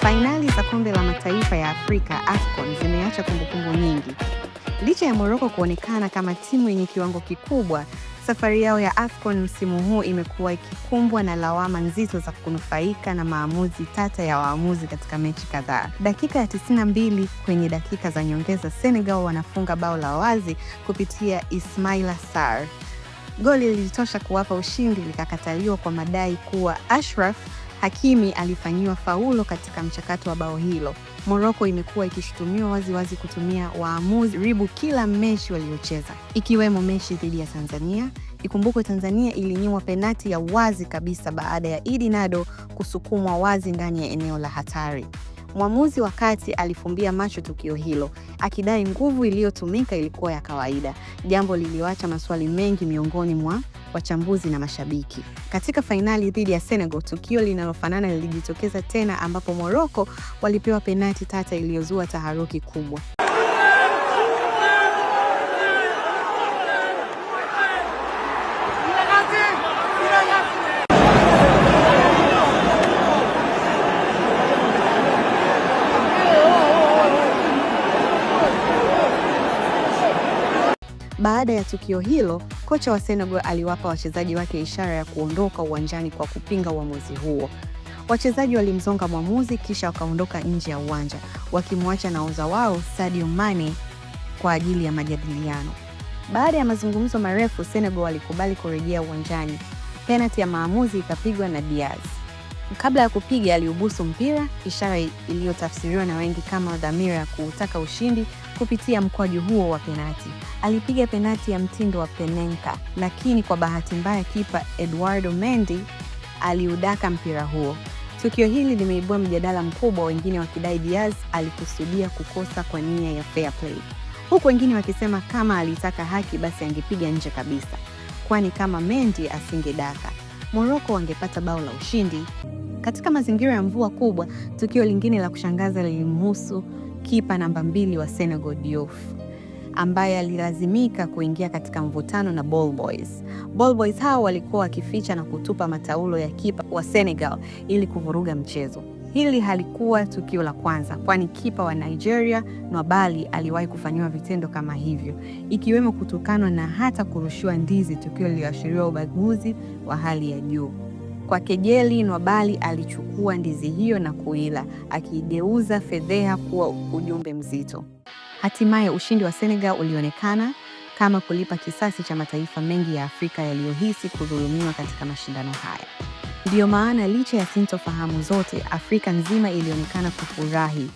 Fainali za kombe la mataifa ya Afrika AFCON zimeacha kumbukumbu nyingi. Licha ya Morocco kuonekana kama timu yenye kiwango kikubwa, safari yao ya AFCON msimu huu imekuwa ikikumbwa na lawama nzito za kunufaika na maamuzi tata ya waamuzi katika mechi kadhaa. Dakika ya 92 kwenye dakika za nyongeza, Senegal wanafunga bao la wazi kupitia Ismaila Sarr. Goli lilitosha kuwapa ushindi, likakataliwa kwa madai kuwa Achraf Hakimi alifanyiwa faulo katika mchakato wa bao hilo. Morocco imekuwa ikishutumiwa waziwazi kutumia waamuzi ribu kila mechi waliocheza, ikiwemo mechi dhidi ya Tanzania. Ikumbukwe Tanzania ilinyimwa penati ya wazi kabisa baada ya Idi Nado kusukumwa wazi ndani ya eneo la hatari. Mwamuzi wa kati alifumbia macho tukio hilo, akidai nguvu iliyotumika ilikuwa ya kawaida, jambo lililoacha maswali mengi miongoni mwa wachambuzi na mashabiki. Katika fainali dhidi ya Senegal, tukio linalofanana lilijitokeza tena, ambapo Morocco walipewa penati tata iliyozua taharuki kubwa. Baada ya tukio hilo, kocha wa Senegal aliwapa wachezaji wake ishara ya kuondoka uwanjani kwa kupinga uamuzi huo. Wachezaji walimzonga mwamuzi kisha wakaondoka nje ya uwanja, wakimwacha nahodha wao Sadio Mane kwa ajili ya majadiliano. Baada ya mazungumzo marefu, Senegal walikubali kurejea uwanjani. Penalti ya maamuzi ikapigwa na Diaz. Kabla ya kupiga aliubusu mpira, ishara iliyotafsiriwa na wengi kama dhamira ya kutaka ushindi kupitia mkwaju huo wa penati. Alipiga penati ya mtindo wa penenka, lakini kwa bahati mbaya kipa Eduardo Mendy aliudaka mpira huo. Tukio hili limeibua mjadala mkubwa, wengine wakidai Diaz alikusudia kukosa kwa nia ya fair play, huku wengine wakisema kama alitaka haki basi angepiga nje kabisa, kwani kama Mendy asingedaka, Morocco wangepata bao la ushindi. Katika mazingira ya mvua kubwa, tukio lingine la kushangaza lilimhusu kipa namba 2 wa Senegal, Diouf, ambaye alilazimika kuingia katika mvutano na Ball Boys. Ball Boys hao walikuwa wakificha na kutupa mataulo ya kipa wa Senegal ili kuvuruga mchezo. Hili halikuwa tukio la kwanza, kwani kipa wa Nigeria, Nwabali, aliwahi kufanyiwa vitendo kama hivyo, ikiwemo kutukanwa na hata kurushiwa ndizi, tukio lililoashiria ubaguzi wa hali ya juu. Kwa kejeli, Nwabali alichukua ndizi hiyo na kuila, akiigeuza fedheha kuwa ujumbe mzito. Hatimaye ushindi wa Senegal ulionekana kama kulipa kisasi cha mataifa mengi ya Afrika yaliyohisi kudhulumiwa katika mashindano haya. Ndiyo maana licha ya sintofahamu zote, Afrika nzima ilionekana kufurahi.